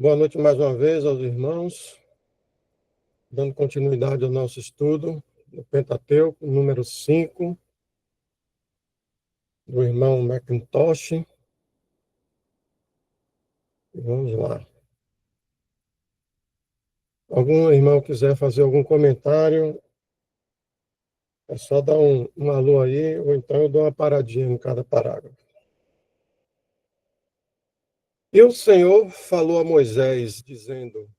Boa noite mais uma vez aos irmãos, dando continuidade ao nosso estudo do Pentateuco, número 5, do irmão Mackintosh. Vamos lá. Algum irmão quiser fazer algum comentário, é só dar um alô aí, ou então eu dou uma paradinha em cada parágrafo. E o Senhor falou a Moisés, dizendo: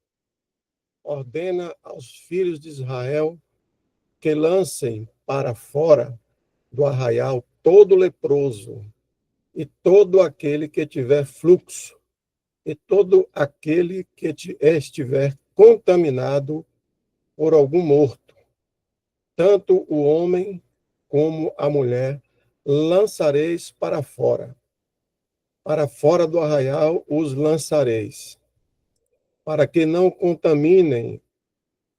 ordena aos filhos de Israel que lancem para fora do arraial todo leproso, e todo aquele que tiver fluxo, e todo aquele que estiver contaminado por algum morto, tanto o homem como a mulher, lançareis para fora do arraial os lançareis, para que não contaminem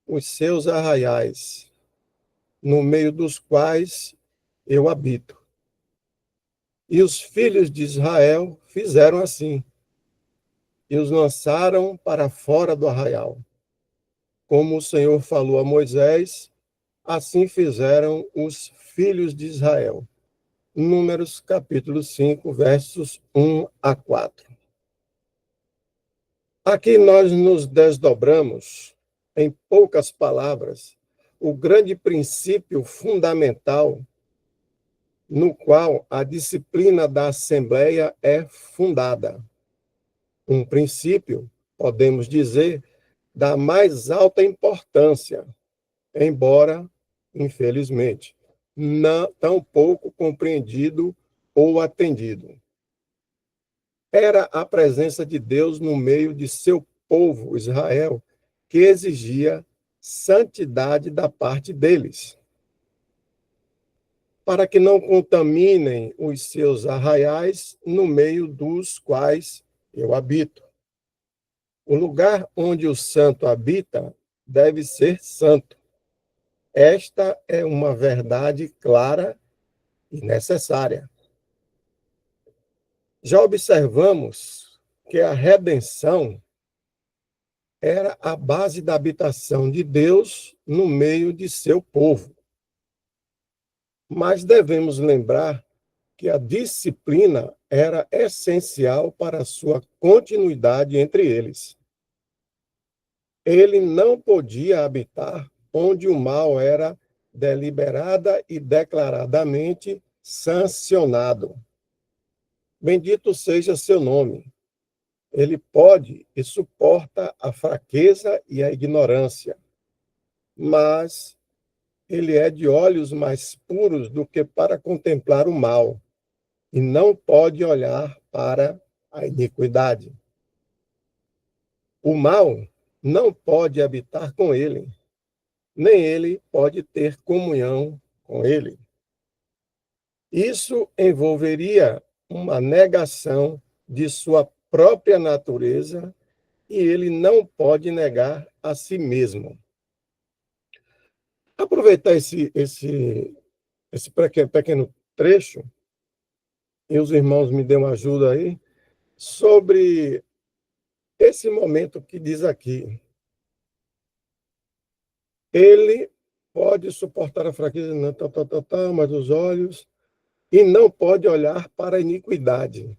os seus arraiais, no meio dos quais eu habito. E os filhos de Israel fizeram assim, e os lançaram para fora do arraial. Como o Senhor falou a Moisés, assim fizeram os filhos de Israel. Números capítulo 5, versos 1 a 4. Aqui nós nos desdobramos, em poucas palavras, o grande princípio fundamental no qual a disciplina da Assembleia é fundada. Um princípio, podemos dizer, da mais alta importância, embora, infelizmente, não tão pouco compreendido ou atendido. Era a presença de Deus no meio de seu povo, Israel, que exigia santidade da parte deles, para que não contaminem os seus arraiais no meio dos quais eu habito. O lugar onde o santo habita deve ser santo. Esta é uma verdade clara e necessária. Já observamos que a redenção era a base da habitação de Deus no meio de seu povo. Mas devemos lembrar que a disciplina era essencial para a sua continuidade entre eles. Ele não podia habitar onde o mal era deliberada e declaradamente sancionado. Bendito seja seu nome. Ele pode e suporta a fraqueza e a ignorância, mas ele é de olhos mais puros do que para contemplar o mal, e não pode olhar para a iniquidade. O mal não pode habitar com ele, nem ele pode ter comunhão com ele. Isso envolveria uma negação de sua própria natureza, e ele não pode negar a si mesmo. Aproveitar esse pequeno trecho, e os irmãos me dêem ajuda aí, sobre esse momento que diz aqui. Ele pode suportar a fraqueza, mas os olhos, e não pode olhar para a iniquidade.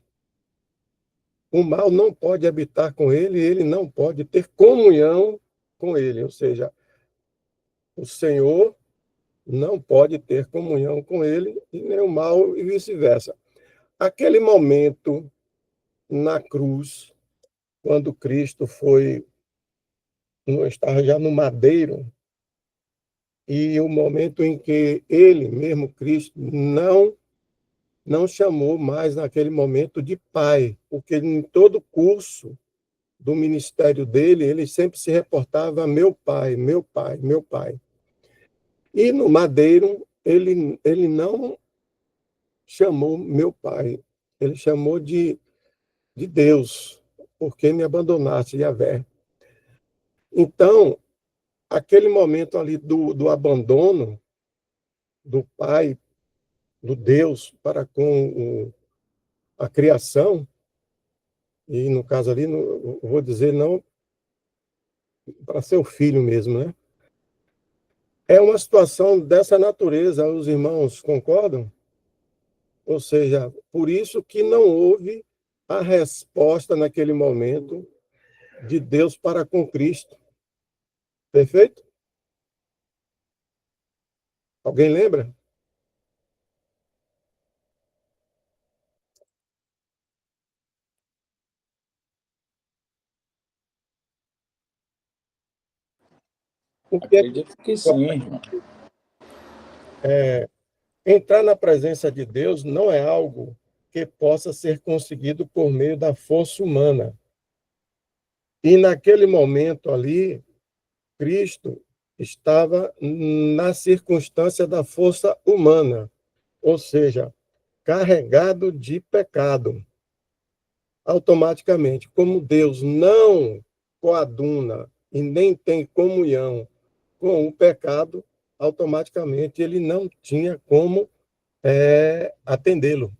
O mal não pode habitar com ele, ele não pode ter comunhão com ele, ou seja, o Senhor não pode ter comunhão com ele, e nem o mal, e vice-versa. Aquele momento na cruz, quando Cristo foi, não estava já no madeiro, e o momento em que ele mesmo, Cristo, não chamou mais naquele momento de pai, porque em todo o curso do ministério dele, ele sempre se reportava meu pai, meu pai, meu pai. E no madeiro, ele não chamou meu pai, ele chamou de Deus, porque me abandonaste, Yahvé. Então, aquele momento ali do abandono do pai, do Deus, para com a criação, E no caso ali, vou dizer não para seu filho mesmo, né? É uma situação dessa natureza, os irmãos concordam? Ou seja, por isso que não houve a resposta naquele momento de Deus para com Cristo. Perfeito? Alguém lembra? O que Acredito que sim, irmão. é, entrar na presença de Deus não é algo que possa ser conseguido por meio da força humana. E naquele momento ali, Cristo estava na circunstância da força humana, ou seja, carregado de pecado. Automaticamente, como Deus não coaduna e nem tem comunhão com o pecado, automaticamente ele não tinha como atendê-lo.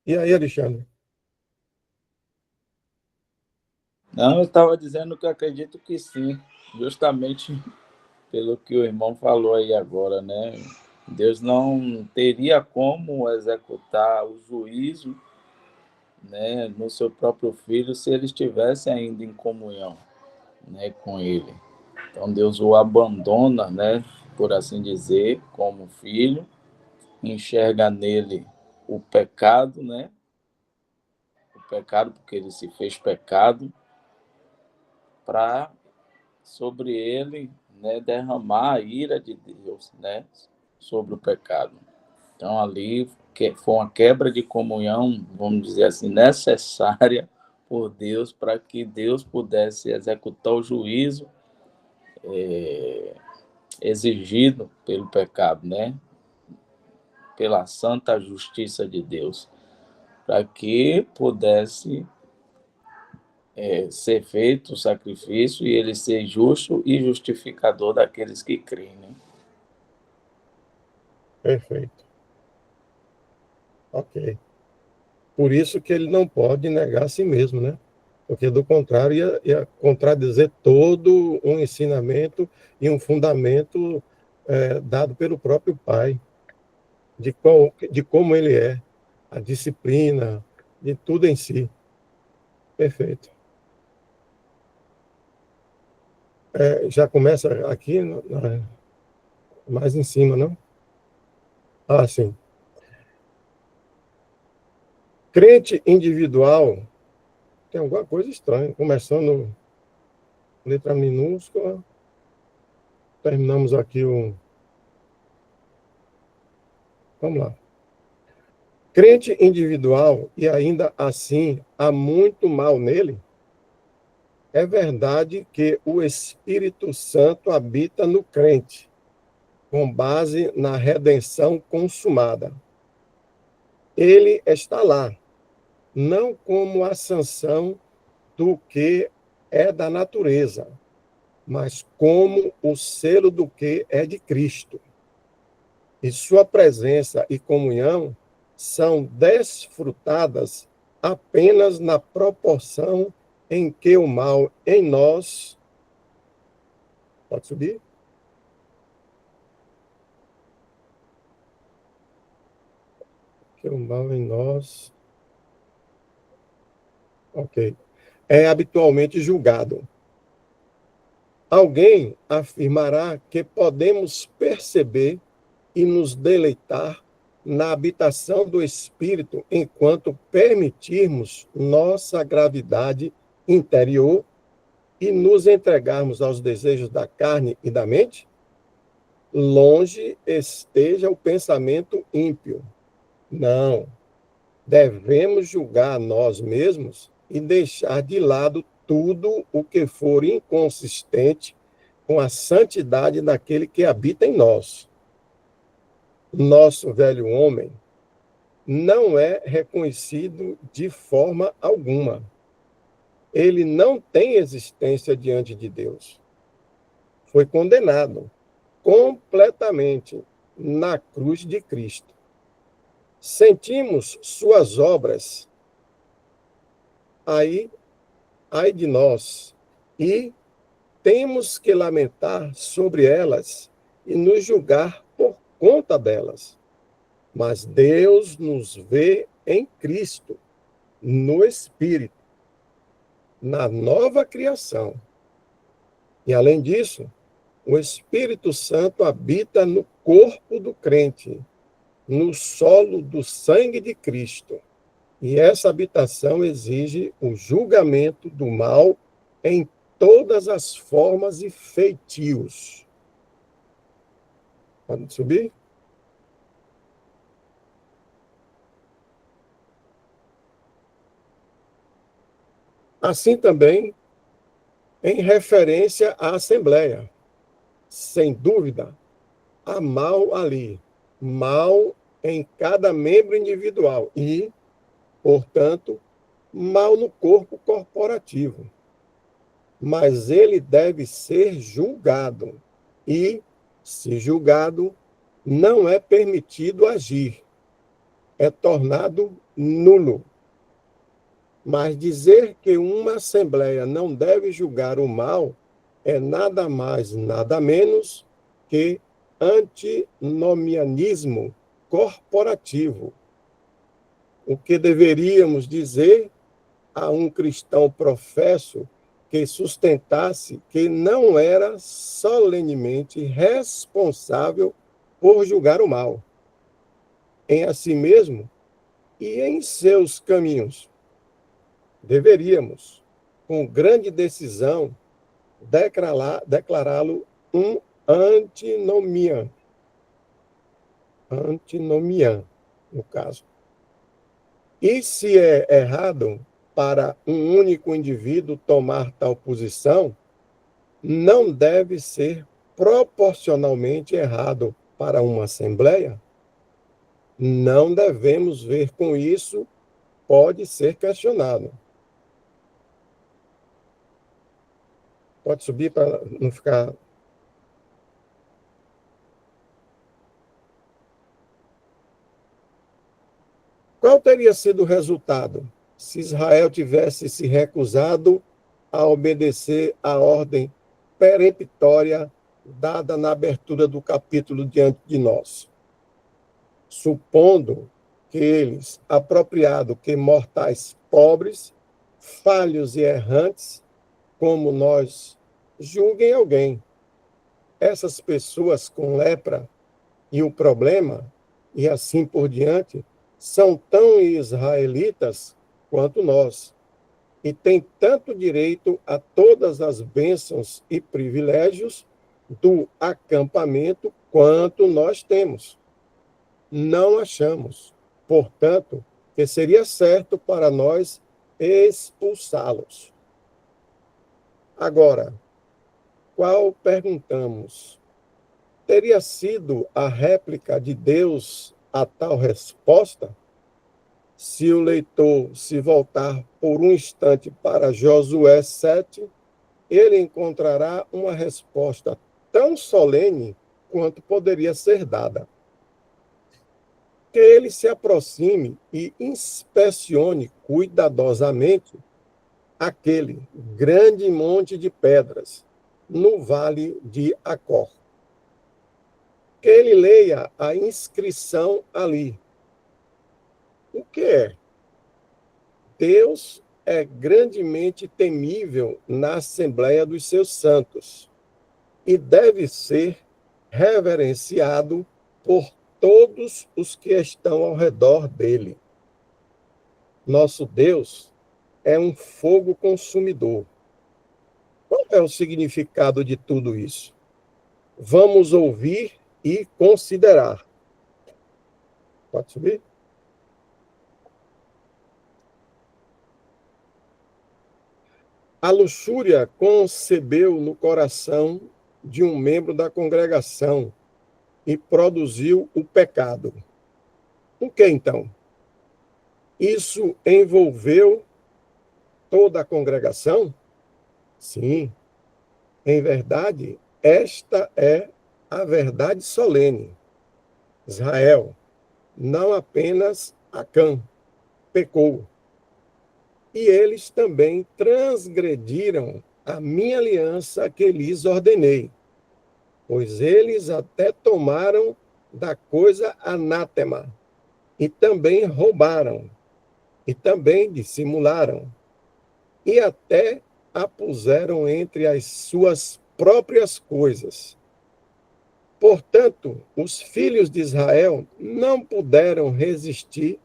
E aí, Alexandre? Não, eu estava dizendo que eu acredito que sim, justamente pelo que o irmão falou aí agora, né? Deus não teria como executar o juízo, né, no seu próprio filho se ele estivesse ainda em comunhão, né, com ele. Então Deus o abandona, né, por assim dizer, como filho, enxerga nele o pecado, né? O pecado porque ele se fez pecado para sobre ele, né, derramar a ira de Deus, né, sobre o pecado. Então ali foi uma quebra de comunhão, vamos dizer assim, necessária por Deus para que Deus pudesse executar o juízo exigido pelo pecado, né, pela santa justiça de Deus, para que pudesse ser feito o sacrifício e ele ser justo e justificador daqueles que creem, né? Perfeito. Ok. Por isso que ele não pode negar a si mesmo, né? Porque, do contrário, ia contradizer todo um ensinamento e um fundamento dado pelo próprio Pai, de como ele é, a disciplina, de tudo em si. Perfeito. Já começa aqui, mais em cima, não? Ah, sim. Crente individual, tem alguma coisa estranha, começando letra minúscula, terminamos aqui o. Vamos lá. Crente individual, e ainda assim há muito mal nele, é verdade que o Espírito Santo habita no crente, com base na redenção consumada. Ele está lá, não como a sanção do que é da natureza, mas como o selo do que é de Cristo. E sua presença e comunhão são desfrutadas apenas na proporção em que o mal em nós. Pode subir? Que o mal em nós. Ok. É habitualmente julgado. Alguém afirmará que podemos perceber e nos deleitar na habitação do Espírito enquanto permitirmos nossa gravidade interior e nos entregarmos aos desejos da carne e da mente? Longe esteja o pensamento ímpio. Não. Devemos julgar nós mesmos e deixar de lado tudo o que for inconsistente com a santidade daquele que habita em nós. Nosso velho homem não é reconhecido de forma alguma. Ele não tem existência diante de Deus. Foi condenado completamente na cruz de Cristo. sentimos suas obras, ai de nós, e temos que lamentar sobre elas e nos julgar por conta delas. Mas Deus nos vê em Cristo, no Espírito, na nova criação. E, além disso, o Espírito Santo habita no corpo do crente, no solo do sangue de Cristo. E essa habitação exige o julgamento do mal em todas as formas e feitios. Pode subir? Assim também, em referência à Assembleia. Sem dúvida, há mal ali, mal em cada membro individual e, portanto, mal no corpo corporativo. Mas ele deve ser julgado e, se julgado, não é permitido agir, é tornado nulo. Mas dizer que uma assembleia não deve julgar o mal é nada mais, nada menos que antinomianismo corporativo. O que deveríamos dizer a um cristão professo que sustentasse que não era solenemente responsável por julgar o mal em a si mesmo e em seus caminhos. Deveríamos, com grande decisão, declará-lo um antinomian, no caso. E se é errado para um único indivíduo tomar tal posição, não deve ser proporcionalmente errado para uma assembleia? Não devemos ver com isso, pode ser questionado. Pode subir para não ficar. Qual teria sido o resultado se Israel tivesse se recusado a obedecer à ordem peremptória dada na abertura do capítulo diante de nós? Supondo que eles, apropriado que mortais pobres, falhos e errantes, como nós, julguem alguém. Essas pessoas com lepra e o problema, e assim por diante, são tão israelitas quanto nós, e têm tanto direito a todas as bênçãos e privilégios do acampamento quanto nós temos. Não achamos, portanto, que seria certo para nós expulsá-los. Agora, qual perguntamos? Teria sido a réplica de Deus a tal resposta? Se o leitor se voltar por um instante para Josué 7, ele encontrará uma resposta tão solene quanto poderia ser dada. Que ele se aproxime e inspecione cuidadosamente aquele grande monte de pedras no vale de Acor. Que ele leia a inscrição ali. O que é? Deus é grandemente temível na Assembleia dos seus santos e deve ser reverenciado por todos os que estão ao redor dele. Nosso Deus é um fogo consumidor. Qual é o significado de tudo isso? Vamos ouvir e considerar. Pode subir? A luxúria concebeu no coração de um membro da congregação e produziu o pecado. O que então? Isso envolveu toda a congregação? Sim. Em verdade, esta é a verdade solene. Israel, não apenas Acã pecou, e eles também transgrediram a minha aliança que lhes ordenei, pois eles até tomaram da coisa anátema, e também roubaram, e também dissimularam, e até a puseram entre as suas próprias coisas. Portanto, os filhos de Israel não puderam resistir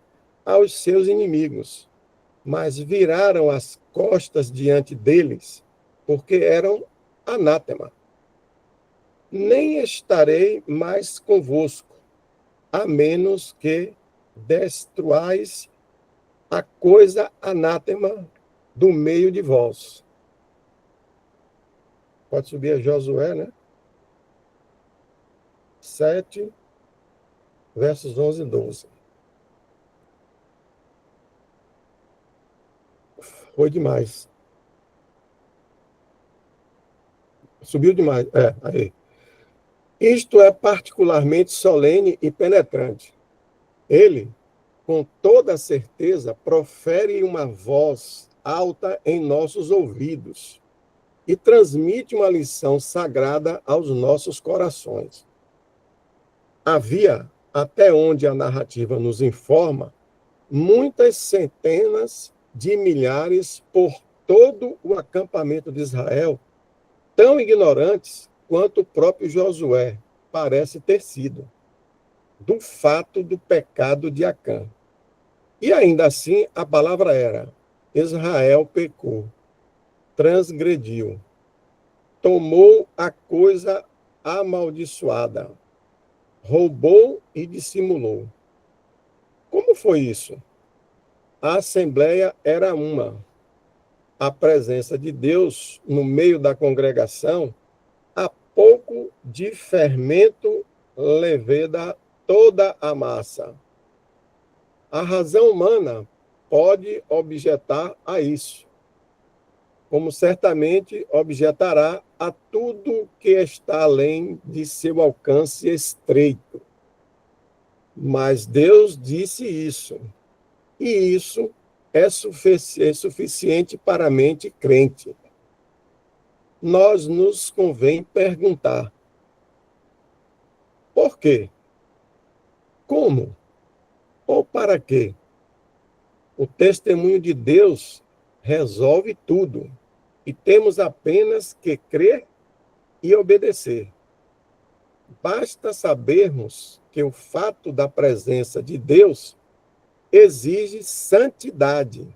aos seus inimigos, mas viraram as costas diante deles, porque eram anátema. Nem estarei mais convosco, a menos que destruais a coisa anátema do meio de vós. Pode subir a Josué, né? 7, versos 11 e 12. Foi demais. Subiu demais. Aí. Isto é particularmente solene e penetrante. Ele, com toda certeza, profere uma voz alta em nossos ouvidos e transmite uma lição sagrada aos nossos corações. Havia, até onde a narrativa nos informa, muitas centenas de milhares por todo o acampamento de Israel, tão ignorantes quanto o próprio Josué parece ter sido, do fato do pecado de Acã. E ainda assim, a palavra era: Israel pecou, transgrediu, tomou a coisa amaldiçoada, roubou e dissimulou. Como foi isso? A assembleia era uma. A presença de Deus no meio da congregação, a pouco de fermento leveda toda a massa. A razão humana pode objetar a isso, como certamente objetará a tudo que está além de seu alcance estreito. Mas Deus disse isso, e isso é suficiente para a mente crente. Nós nos convém perguntar: por quê? Como? Ou para quê? O testemunho de Deus resolve tudo, e temos apenas que crer e obedecer. Basta sabermos que o fato da presença de Deus exige santidade,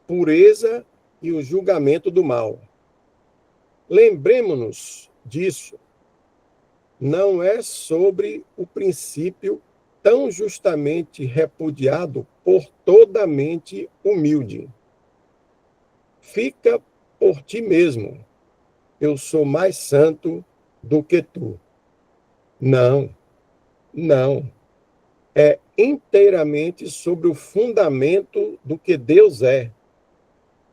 pureza e o julgamento do mal. Lembremos-nos disso. Não é sobre o princípio tão justamente repudiado por toda a mente humilde. Fica por ti mesmo. Eu sou mais santo do que tu. Não, não. É inteiramente sobre o fundamento do que Deus é.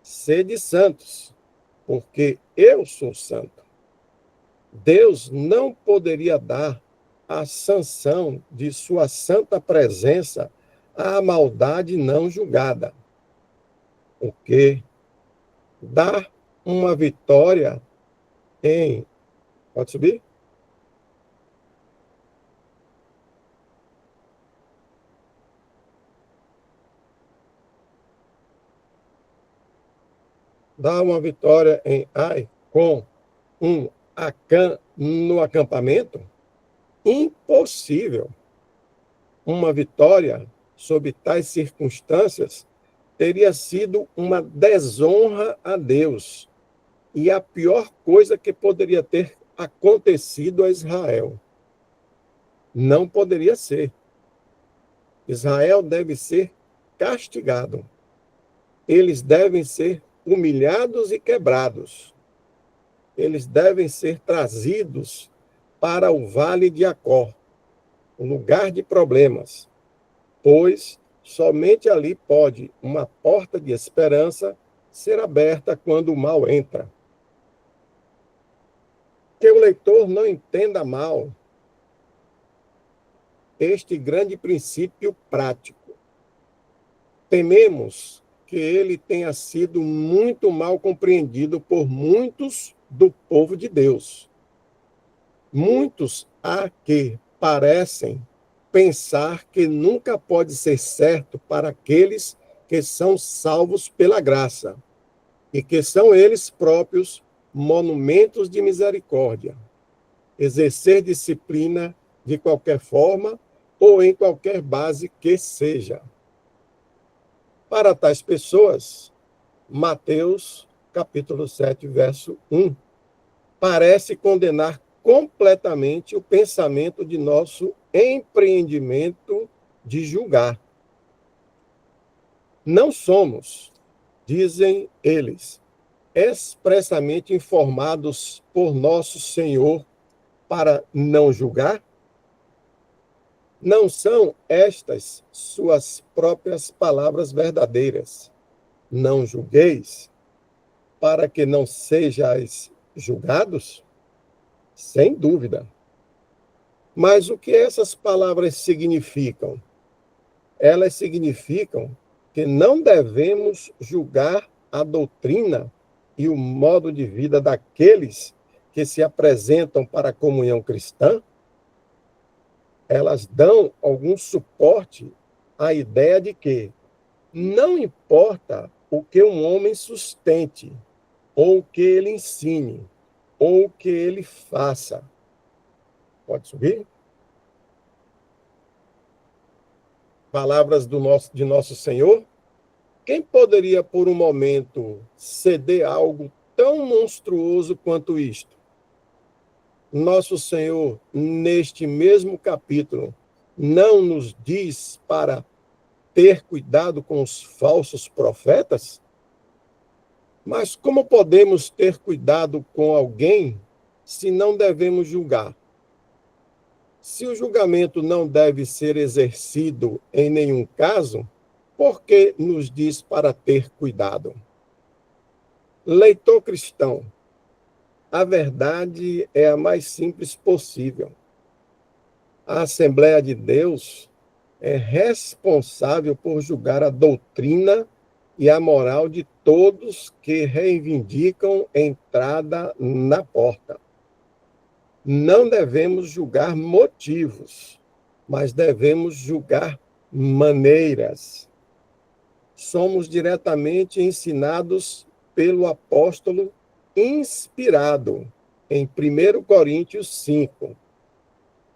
Sede santos, porque eu sou santo. Deus não poderia dar a sanção de sua santa presença à maldade não julgada, o que dá uma vitória em... Pode subir? Dá uma vitória em Ai com um Acã no acampamento? Impossível. Uma vitória sob tais circunstâncias teria sido uma desonra a Deus e a pior coisa que poderia ter acontecido a Israel. Não poderia ser. Israel deve ser castigado. Eles devem ser humilhados e quebrados. Eles devem ser trazidos para o vale de Acor, o lugar de problemas, pois somente ali pode uma porta de esperança ser aberta quando o mal entra. Que o leitor não entenda mal. este grande princípio prático. Tememos que ele tenha sido muito mal compreendido por muitos do povo de Deus. Muitos há que parecem pensar que nunca pode ser certo para aqueles que são salvos pela graça e que são eles próprios monumentos de misericórdia. Exercer disciplina de qualquer forma ou em qualquer base que seja. Para tais pessoas, Mateus, capítulo 7, verso 1, parece condenar completamente o pensamento de nosso empreendimento de julgar. Não somos, dizem eles, expressamente informados por nosso Senhor para não julgar? Não são estas suas próprias palavras verdadeiras? Não julgueis, para que não sejais julgados? Sem dúvida. Mas o que essas palavras significam? Elas significam que não devemos julgar a doutrina e o modo de vida daqueles que se apresentam para a comunhão cristã. Elas dão algum suporte à ideia de que não importa o que um homem sustente, ou o que ele ensine, ou o que ele faça. Pode subir? Palavras de nosso Senhor. Quem poderia, por um momento, ceder a algo tão monstruoso quanto isto? Nosso Senhor, neste mesmo capítulo, não nos diz para ter cuidado com os falsos profetas? Mas como podemos ter cuidado com alguém se não devemos julgar? Se o julgamento não deve ser exercido em nenhum caso, por que nos diz para ter cuidado? Leitor cristão, a verdade é a mais simples possível. A Assembleia de Deus é responsável por julgar a doutrina e a moral de todos que reivindicam entrada na porta. Não devemos julgar motivos, mas devemos julgar maneiras. Somos diretamente ensinados pelo apóstolo inspirado em 1 Coríntios 5,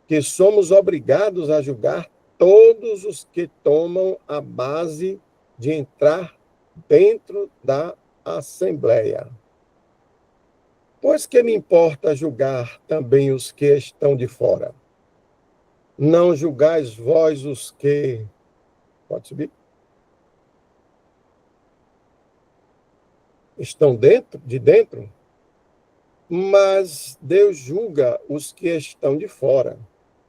que somos obrigados a julgar todos os que tomam a base de entrar dentro da Assembleia. Pois que me importa julgar também os que estão de fora? Não julgais vós os que... Pode subir? Estão de dentro? Mas Deus julga os que estão de fora.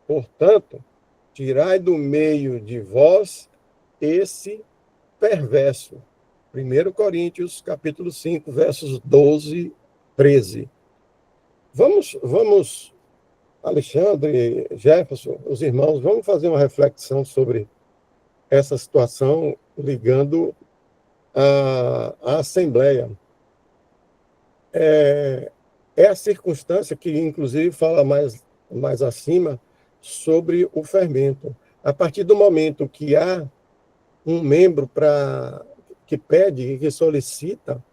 Portanto, tirai do meio de vós esse perverso. 1 Coríntios, capítulo 5, versos 12, 13. Vamos, Alexandre, Jefferson, os irmãos, vamos fazer uma reflexão sobre essa situação ligando a Assembleia. É a circunstância que, inclusive, fala mais acima sobre o fermento. A partir do momento que há um membro que pede, que solicita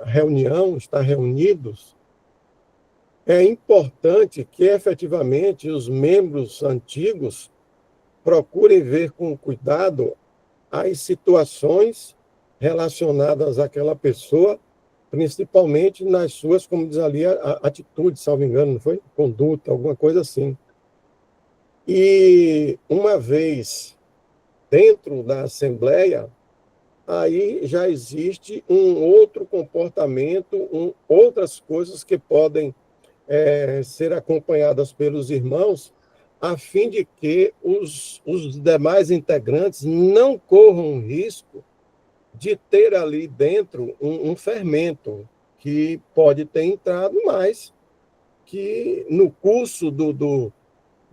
reunião, estar reunidos, é importante que, efetivamente, os membros antigos procurem ver com cuidado as situações relacionadas àquela pessoa, principalmente nas suas, como diz ali, atitudes, salvo engano, não foi? Conduta, alguma coisa assim. E, uma vez dentro da Assembleia, aí já existe um outro comportamento, outras coisas que podem ser acompanhadas pelos irmãos, a fim de que os demais integrantes não corram risco de ter ali dentro um fermento que pode ter entrado, mas que no curso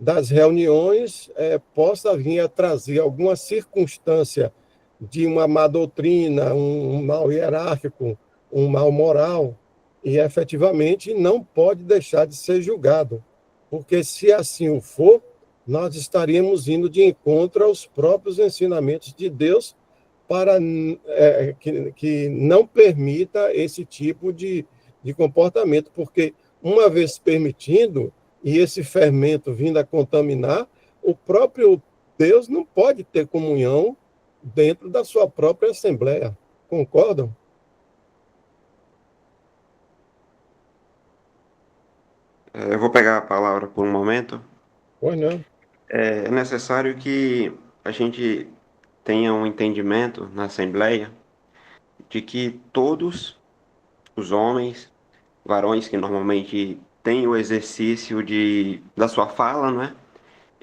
das reuniões possa vir a trazer alguma circunstância de uma má doutrina, um mal hierárquico, um mal moral, e efetivamente não pode deixar de ser julgado, porque se assim o for, nós estaríamos indo de encontro aos próprios ensinamentos de Deus para que não permita esse tipo de comportamento, porque uma vez permitindo, e esse fermento vindo a contaminar, o próprio Deus não pode ter comunhão dentro da sua própria Assembleia. Concordam? Eu vou pegar a palavra por um momento. Pois não. É necessário que a gente tenha um entendimento na Assembleia de que todos os homens, varões que normalmente têm o exercício da sua fala, né?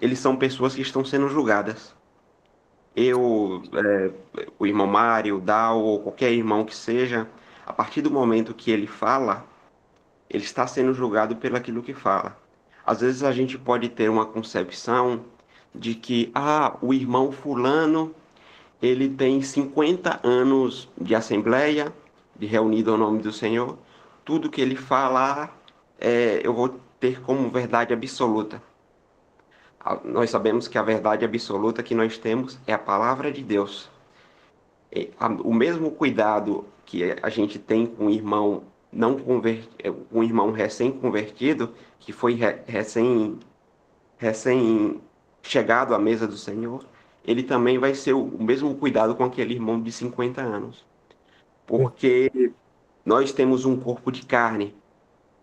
Eles são pessoas que estão sendo julgadas. O irmão Mário, o Dal, ou qualquer irmão que seja, a partir do momento que ele fala, ele está sendo julgado pelo aquilo que fala. Às vezes a gente pode ter uma concepção de que, o irmão fulano, ele tem 50 anos de assembleia, de reunido ao nome do Senhor, tudo que ele falar, eu vou ter como verdade absoluta. Nós sabemos que a verdade absoluta que nós temos é a palavra de Deus. O mesmo cuidado que a gente tem com o irmão não um irmão recém-convertido, que foi recém chegado à mesa do Senhor, ele também vai ser o mesmo cuidado com aquele irmão de 50 anos. Porque nós temos um corpo de carne,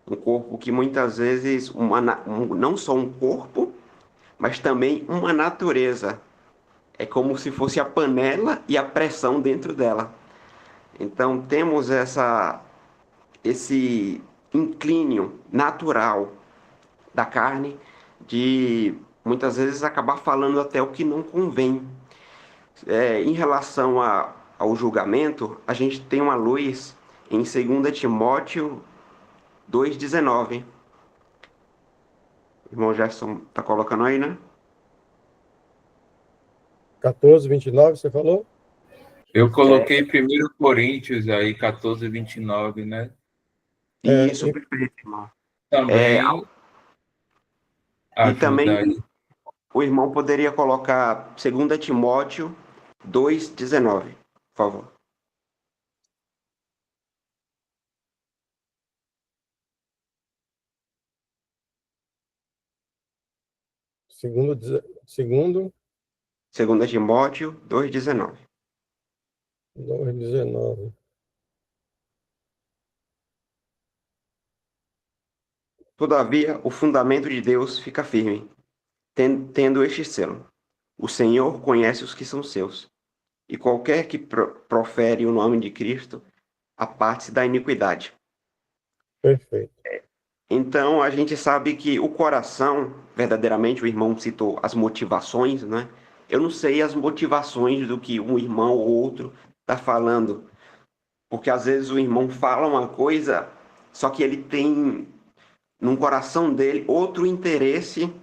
um corpo que muitas vezes, não só um corpo, mas também uma natureza. É como se fosse a panela e a pressão dentro dela. Então temos esse inclínio natural da carne de muitas vezes acabar falando até o que não convém. Em relação ao julgamento, a gente tem uma luz em 2 Timóteo 2,19. O irmão Gerson está colocando aí, né? 14, 29, você falou? Eu coloquei 1 Coríntios aí, 14, 29, né? Isso, perfeito, irmão. Também E também ajuda aí. o irmão poderia colocar 2 Timóteo 2,19, por favor. Segundo 2 Timóteo 2,19. 19. Todavia, o fundamento de Deus fica firme, tendo este selo: o Senhor conhece os que são seus, e qualquer que profere o nome de Cristo, aparte-se da iniquidade. Perfeito. Então, a gente sabe que o coração, verdadeiramente, o irmão citou as motivações, né? Eu não sei as motivações do que um irmão ou outro está falando, porque às vezes o irmão fala uma coisa, só que ele tem no coração dele outro interesse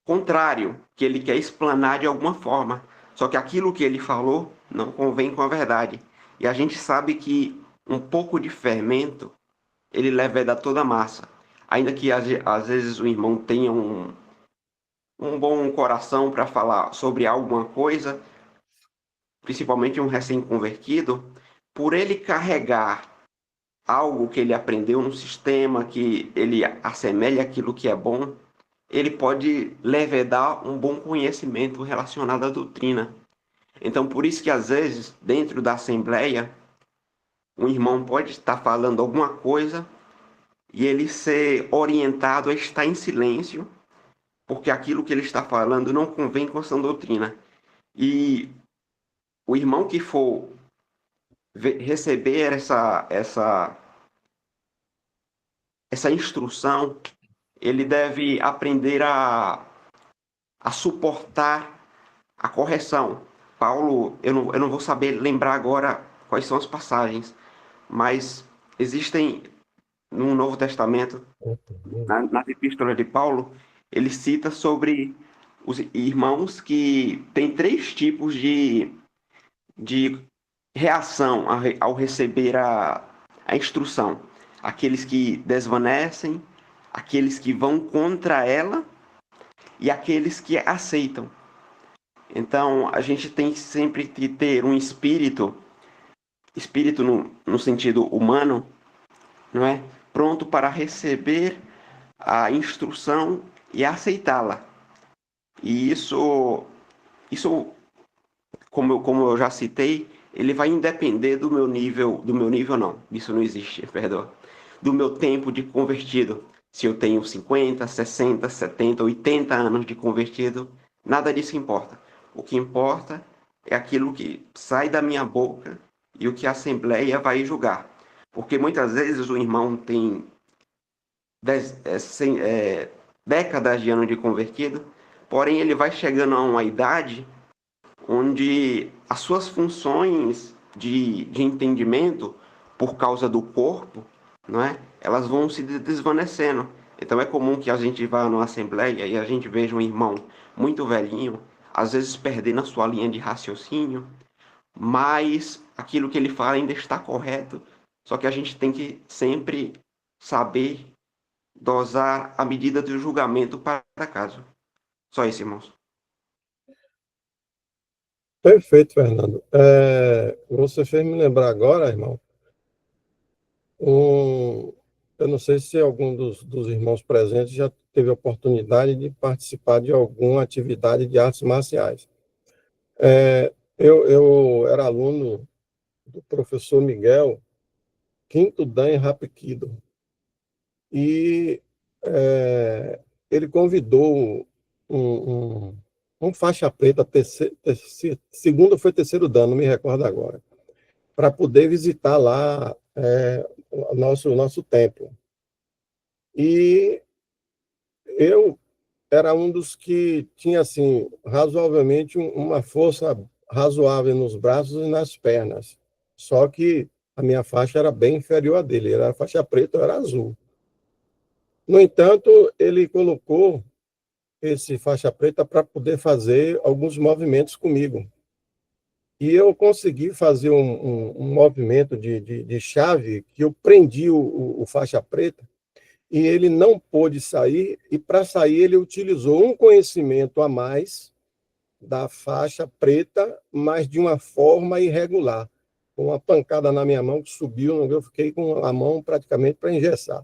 contrário, que ele quer explanar de alguma forma. Só que aquilo que ele falou não convém com a verdade. E a gente sabe que um pouco de fermento, ele leveda toda a massa. Ainda que às vezes o irmão tenha um bom coração para falar sobre alguma coisa, principalmente um recém-convertido, por ele carregar algo que ele aprendeu no sistema, que ele assemelha aquilo que é bom, ele pode levedar um bom conhecimento relacionado à doutrina. Então, por isso que às vezes, dentro da assembleia, um irmão pode estar falando alguma coisa e ele ser orientado a estar em silêncio, porque aquilo que ele está falando não convém com a sã doutrina. E o irmão que for receber essa instrução, ele deve aprender a suportar a correção. Paulo, eu não vou saber lembrar agora quais são as passagens, mas existem no Novo Testamento, nas epístolas de Paulo, ele cita sobre os irmãos que têm 3 tipos de reação ao receber a instrução. Aqueles que desvanecem, aqueles que vão contra ela e aqueles que aceitam. Então, a gente tem sempre que ter um espírito no sentido humano, não é? Pronto para receber a instrução e aceitá-la. E isso como eu já citei, ele vai independer do meu nível não, isso não existe, perdão, do meu tempo de convertido. Se eu tenho 50, 60, 70, 80 anos de convertido, nada disso importa. O que importa é aquilo que sai da minha boca e o que a Assembleia vai julgar. Porque muitas vezes o irmão tem décadas de ano de convertido, porém ele vai chegando a uma idade onde as suas funções de entendimento, por causa do corpo, não é? Elas vão se desvanecendo. Então é comum que a gente vá numa assembleia e a gente veja um irmão muito velhinho, às vezes perdendo a sua linha de raciocínio, mas aquilo que ele fala ainda está correto, só que a gente tem que sempre saber dosar a medida do julgamento para caso. Só isso, irmãos. Perfeito, Fernando. Você fez me lembrar agora, irmão, eu não sei se algum dos irmãos presentes já teve a oportunidade de participar de alguma atividade de artes marciais. Eu era aluno do professor Miguel, quinto dan em Hapkido, e ele convidou um faixa preta, segundo foi terceiro dan, não me recordo agora, para poder visitar lá o nosso templo. E eu era um dos que tinha, assim, razoavelmente uma força razoável nos braços e nas pernas. Só que a minha faixa era bem inferior à dele. Ele era faixa preta, eu era azul. No entanto, ele colocou esse faixa preta para poder fazer alguns movimentos comigo. E eu consegui fazer um movimento de chave que eu prendi o faixa preta e ele não pôde sair, e para sair ele utilizou um conhecimento a mais da faixa preta, mas de uma forma irregular, com uma pancada na minha mão que subiu, eu fiquei com a mão praticamente para engessar.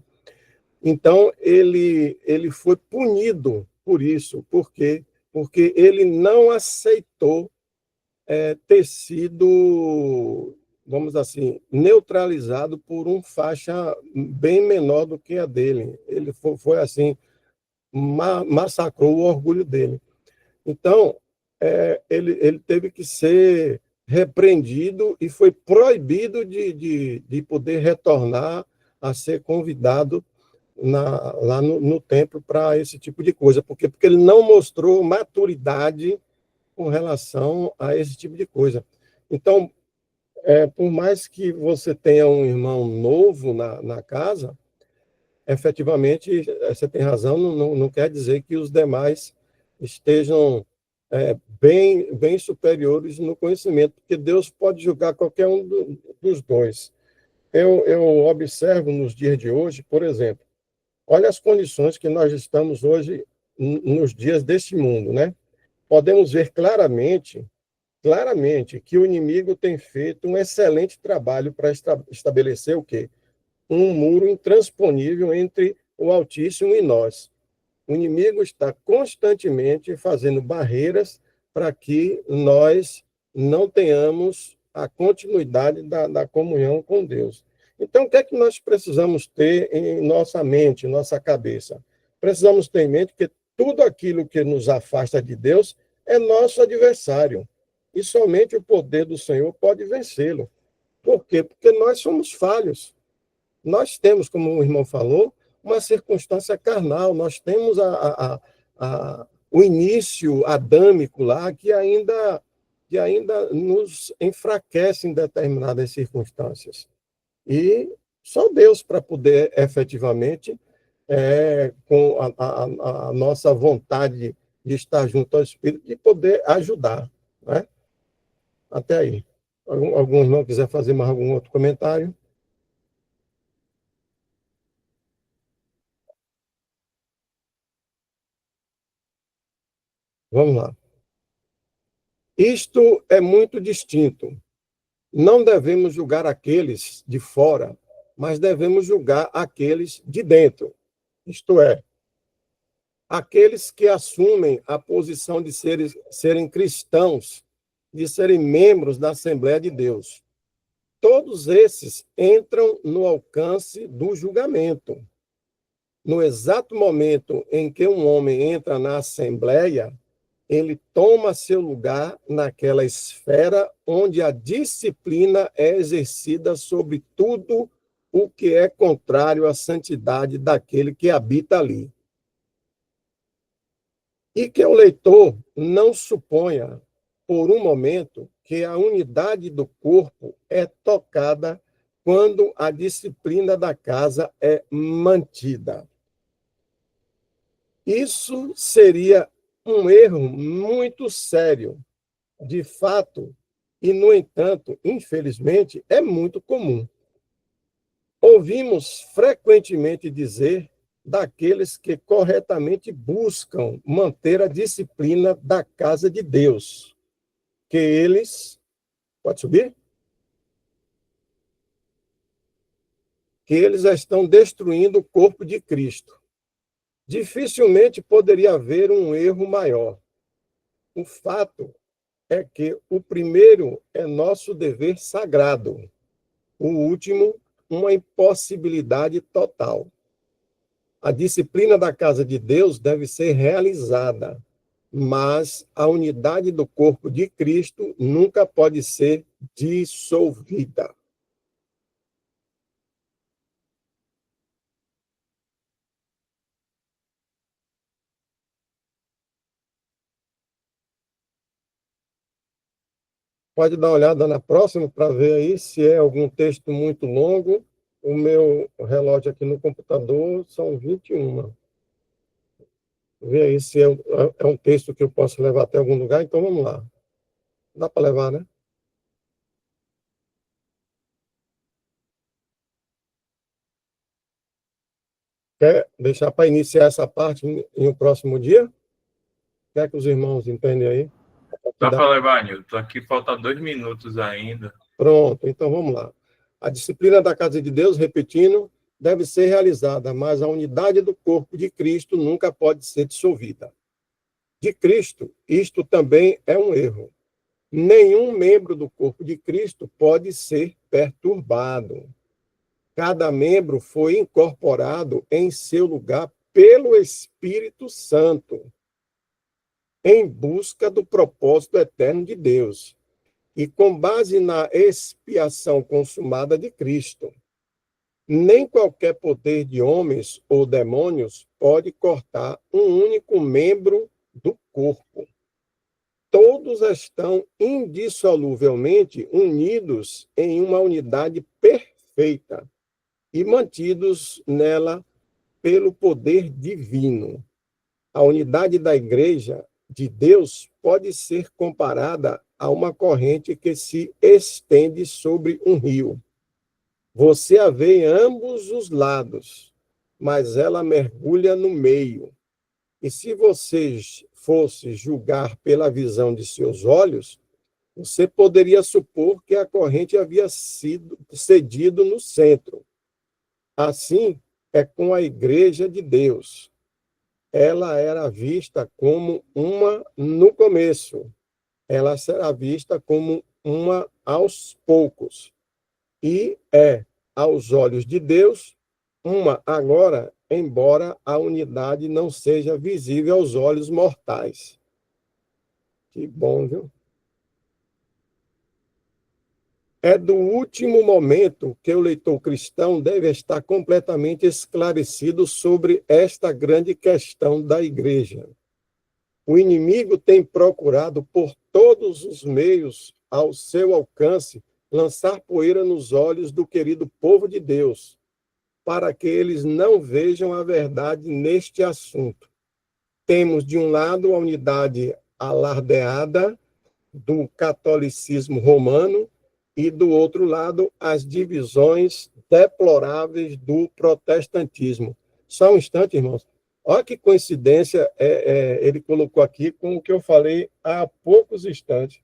Então, ele foi punido por isso. Por quê? Porque ele não aceitou ter sido, vamos dizer assim, neutralizado por um faixa bem menor do que a dele. Ele foi assim, massacrou o orgulho dele. Então, ele teve que ser repreendido e foi proibido de poder retornar a ser convidado lá no templo para esse tipo de coisa. Porque ele não mostrou maturidade com relação a esse tipo de coisa. Então, por mais que você tenha um irmão novo na casa, efetivamente, você tem razão, não quer dizer que os demais estejam bem superiores no conhecimento, porque Deus pode julgar qualquer um dos dois. Eu observo nos dias de hoje, por exemplo, olha as condições que nós estamos hoje nos dias deste mundo, né? Podemos ver claramente que o inimigo tem feito um excelente trabalho para estabelecer o quê? Um muro intransponível entre o Altíssimo e nós. O inimigo está constantemente fazendo barreiras para que nós não tenhamos a continuidade da comunhão com Deus. Então, o que é que nós precisamos ter em nossa mente, em nossa cabeça? Precisamos ter em mente que tudo aquilo que nos afasta de Deus é nosso adversário. E somente o poder do Senhor pode vencê-lo. Por quê? Porque nós somos falhos. Nós temos, como o irmão falou, uma circunstância carnal, nós temos o início adâmico lá que ainda nos enfraquece em determinadas circunstâncias. E só Deus para poder efetivamente com a nossa vontade de estar junto ao Espírito, de poder ajudar. Né? Até aí. Algum irmão quiser fazer mais algum outro comentário? Vamos lá. Isto é muito distinto. Não devemos julgar aqueles de fora, mas devemos julgar aqueles de dentro. Isto é, aqueles que assumem a posição de serem cristãos, de serem membros da Assembleia de Deus. Todos esses entram no alcance do julgamento. No exato momento em que um homem entra na Assembleia, ele toma seu lugar naquela esfera onde a disciplina é exercida sobre tudo o que é contrário à santidade daquele que habita ali. E que o leitor não suponha, por um momento, que a unidade do corpo é tocada quando a disciplina da casa é mantida. Isso seria um erro muito sério, de fato, e, no entanto, infelizmente, é muito comum. Ouvimos frequentemente dizer daqueles que corretamente buscam manter a disciplina da casa de Deus, que eles... Pode subir? Que eles estão destruindo o corpo de Cristo. Dificilmente poderia haver um erro maior. O fato é que o primeiro é nosso dever sagrado, o último, uma impossibilidade total. A disciplina da casa de Deus deve ser realizada, mas a unidade do corpo de Cristo nunca pode ser dissolvida. Pode dar uma olhada na próxima para ver aí se é algum texto muito longo. O meu relógio aqui no computador são 21. Vê aí se é um texto que eu posso levar até algum lugar. Então, vamos lá. Dá para levar, né? Quer deixar para iniciar essa parte em um próximo dia? Quer que os irmãos entendem aí? Dá para levar, Nilton. Aqui falta 2 minutos ainda. Pronto, então vamos lá. A disciplina da casa de Deus, repetindo, deve ser realizada, mas a unidade do corpo de Cristo nunca pode ser dissolvida. De Cristo, isto também é um erro. Nenhum membro do corpo de Cristo pode ser perturbado. Cada membro foi incorporado em seu lugar pelo Espírito Santo, em busca do propósito eterno de Deus, e com base na expiação consumada de Cristo. Nem qualquer poder de homens ou demônios pode cortar um único membro do corpo. Todos estão indissoluvelmente unidos em uma unidade perfeita e mantidos nela pelo poder divino. A unidade da Igreja de Deus pode ser comparada a uma corrente que se estende sobre um rio. Você a vê em ambos os lados, mas ela mergulha no meio. E se você fosse julgar pela visão de seus olhos, você poderia supor que a corrente havia sido cedido no centro. Assim é com a Igreja de Deus. Ela era vista como uma no começo. Ela será vista como uma aos poucos. E é, aos olhos de Deus, uma agora, embora a unidade não seja visível aos olhos mortais. Que bom, viu? É do último momento que o leitor cristão deve estar completamente esclarecido sobre esta grande questão da igreja. O inimigo tem procurado, por todos os meios ao seu alcance, lançar poeira nos olhos do querido povo de Deus, para que eles não vejam a verdade neste assunto. Temos, de um lado, a unidade alardeada do catolicismo romano e, do outro lado, as divisões deploráveis do protestantismo. Só um instante, irmãos. Olha que coincidência ele colocou aqui com o que eu falei há poucos instantes.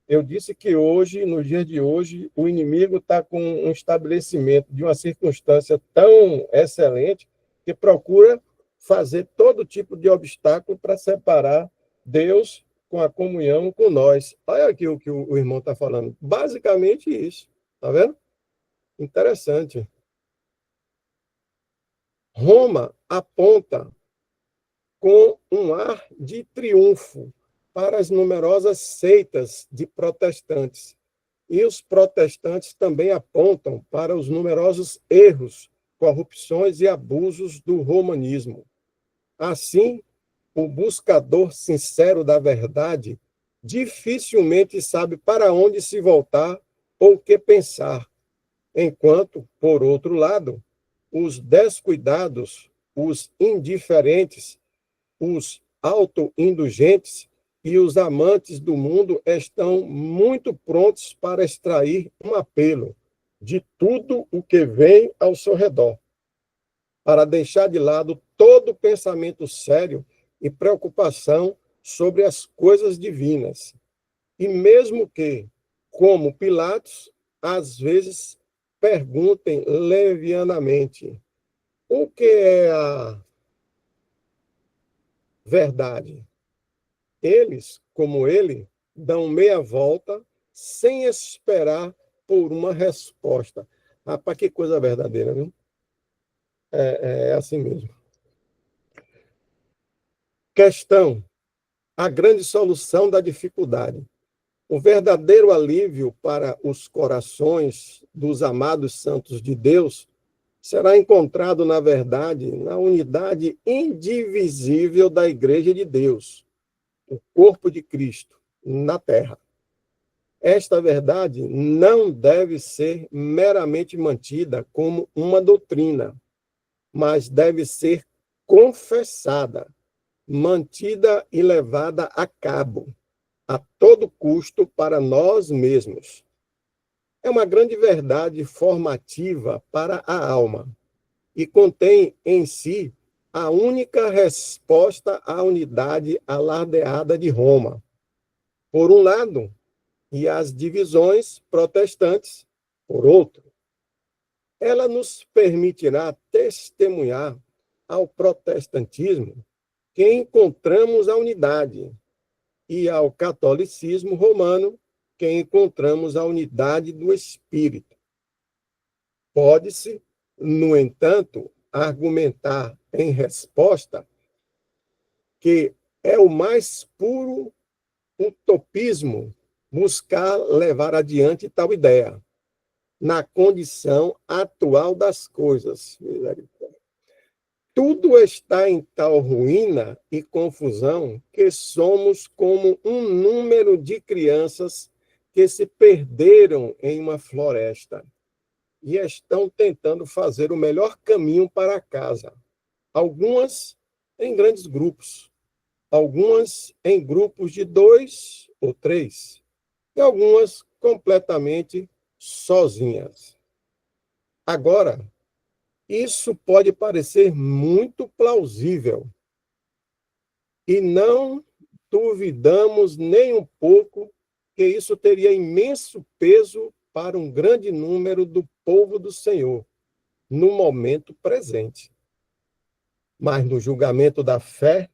Eu disse que hoje, no dia de hoje, o inimigo está com um estabelecimento de uma circunstância tão excelente que procura fazer todo tipo de obstáculo para separar Deus com a comunhão com nós. Olha aqui o que o irmão está falando. Basicamente isso. Está vendo? Interessante. Roma aponta com um ar de triunfo para as numerosas seitas de protestantes. E os protestantes também apontam para os numerosos erros, corrupções e abusos do romanismo. Assim, o buscador sincero da verdade dificilmente sabe para onde se voltar ou o que pensar, enquanto, por outro lado, os descuidados, os indiferentes, os autoindulgentes e os amantes do mundo estão muito prontos para extrair um apelo de tudo o que vem ao seu redor, para deixar de lado todo pensamento sério e preocupação sobre as coisas divinas. E mesmo que, como Pilatos, às vezes perguntem levianamente: o que é a verdade? Eles, como ele, dão meia volta sem esperar por uma resposta. Rapaz, que coisa verdadeira, viu? É assim mesmo. Questão: a grande solução da dificuldade. O verdadeiro alívio para os corações dos amados santos de Deus será encontrado, na verdade, na unidade indivisível da Igreja de Deus, o corpo de Cristo, na Terra. Esta verdade não deve ser meramente mantida como uma doutrina, mas deve ser confessada, mantida e levada a cabo, a todo custo para nós mesmos. É uma grande verdade formativa para a alma e contém em si a única resposta à unidade alardeada de Roma, por um lado, e às divisões protestantes, por outro. Ela nos permitirá testemunhar ao protestantismo que encontramos a unidade e ao catolicismo romano que encontramos a unidade do Espírito. Pode-se, no entanto, argumentar em resposta que é o mais puro utopismo buscar levar adiante tal ideia, na condição atual das coisas. Tudo está em tal ruína e confusão que somos como um número de crianças que se perderam em uma floresta e estão tentando fazer o melhor caminho para casa. Algumas em grandes grupos, algumas em grupos de 2 ou 3, e algumas completamente sozinhas. Agora, isso pode parecer muito plausível, e não duvidamos nem um pouco que isso teria imenso peso para um grande número do povo do Senhor, no momento presente. Mas no julgamento da fé,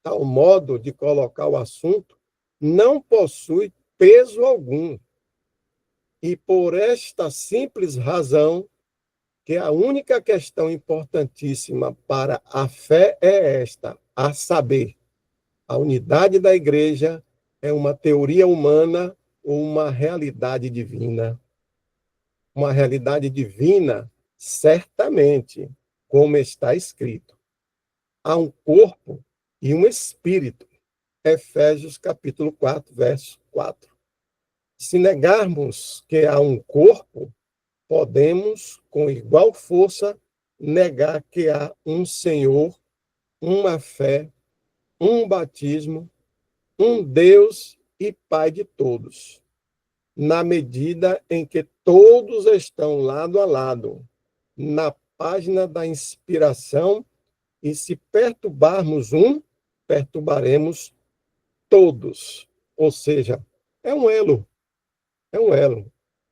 tal modo de colocar o assunto não possui peso algum. E por esta simples razão, que a única questão importantíssima para a fé é esta, a saber, a unidade da igreja é uma teoria humana ou uma realidade divina? Uma realidade divina, certamente, como está escrito. Há um corpo e um espírito. Efésios capítulo 4, verso 4. Se negarmos que há um corpo, podemos, com igual força, negar que há um Senhor, uma fé, um batismo, um Deus e Pai de todos, na medida em que todos estão lado a lado, na página da inspiração, e se perturbarmos um, perturbaremos todos. Ou seja, é um elo,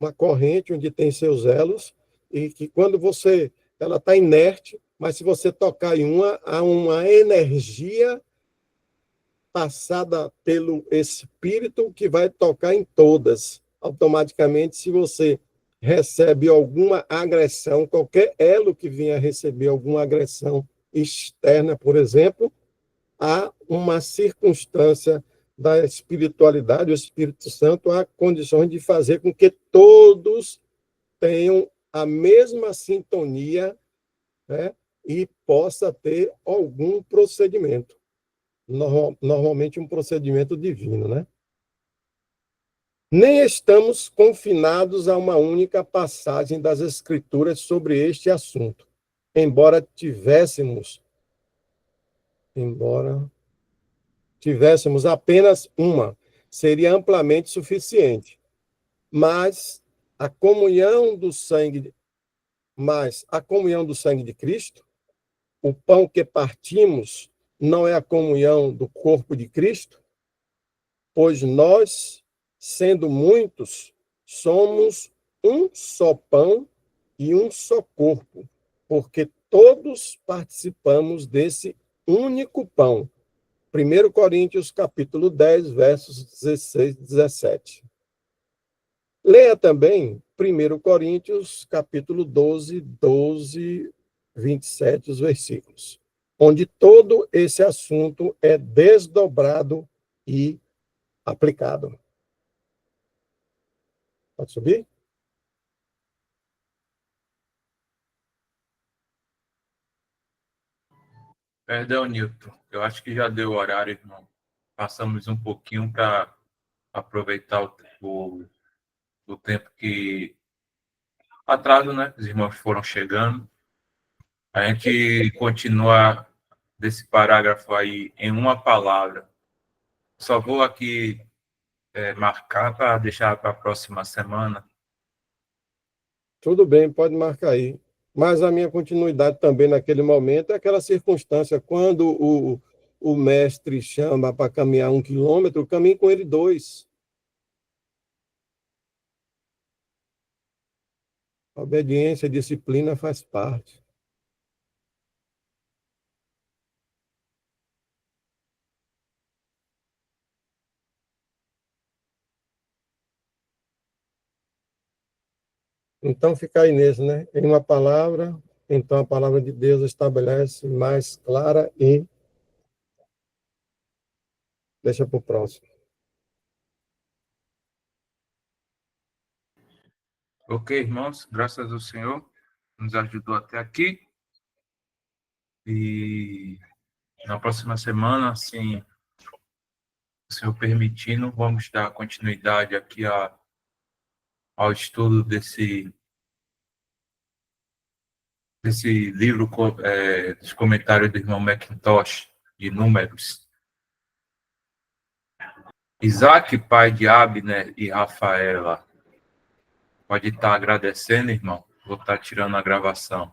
uma corrente onde tem seus elos, e que quando ela está inerte, mas se você tocar em uma, há uma energia passada pelo Espírito que vai tocar em todas. Automaticamente, se você recebe alguma agressão, qualquer elo que venha receber alguma agressão externa, por exemplo, há uma circunstância da espiritualidade, o Espírito Santo há condições de fazer com que todos tenham a mesma sintonia, né, e possa ter algum procedimento. Normalmente um procedimento divino, né? Nem estamos confinados a uma única passagem das Escrituras sobre este assunto, embora tivéssemos apenas uma, seria amplamente suficiente. Mas a comunhão do sangue de Cristo, o pão que partimos, não é a comunhão do corpo de Cristo? Pois nós, sendo muitos, somos um só pão e um só corpo, porque todos participamos desse único pão. 1 Coríntios, capítulo 10, versos 16 e 17. Leia também 1 Coríntios, capítulo 12, 27, os versículos, onde todo esse assunto é desdobrado e aplicado. Pode subir? Perdão, Newton. Eu acho que já deu o horário, irmão. Passamos um pouquinho para aproveitar o tempo que atraso, né? Os irmãos foram chegando. A gente continua desse parágrafo aí em uma palavra. Só vou aqui marcar para deixar para a próxima semana. Tudo bem, pode marcar aí. Mas a minha continuidade também naquele momento é aquela circunstância, quando o mestre chama para caminhar 1 quilômetro, caminhe com ele 2. A obediência, a disciplina faz parte. Então, fica aí nesse, né? Em uma palavra, então a palavra de Deus estabelece mais clara e deixa para o próximo. Ok, irmãos, graças ao Senhor, nos ajudou até aqui. E na próxima semana, assim, o Senhor permitindo, vamos dar continuidade aqui ao estudo desse livro, dos comentários do irmão McIntosh, de Números. Isaac, pai de Abner e Rafaela, pode estar agradecendo, irmão? Vou estar tirando a gravação.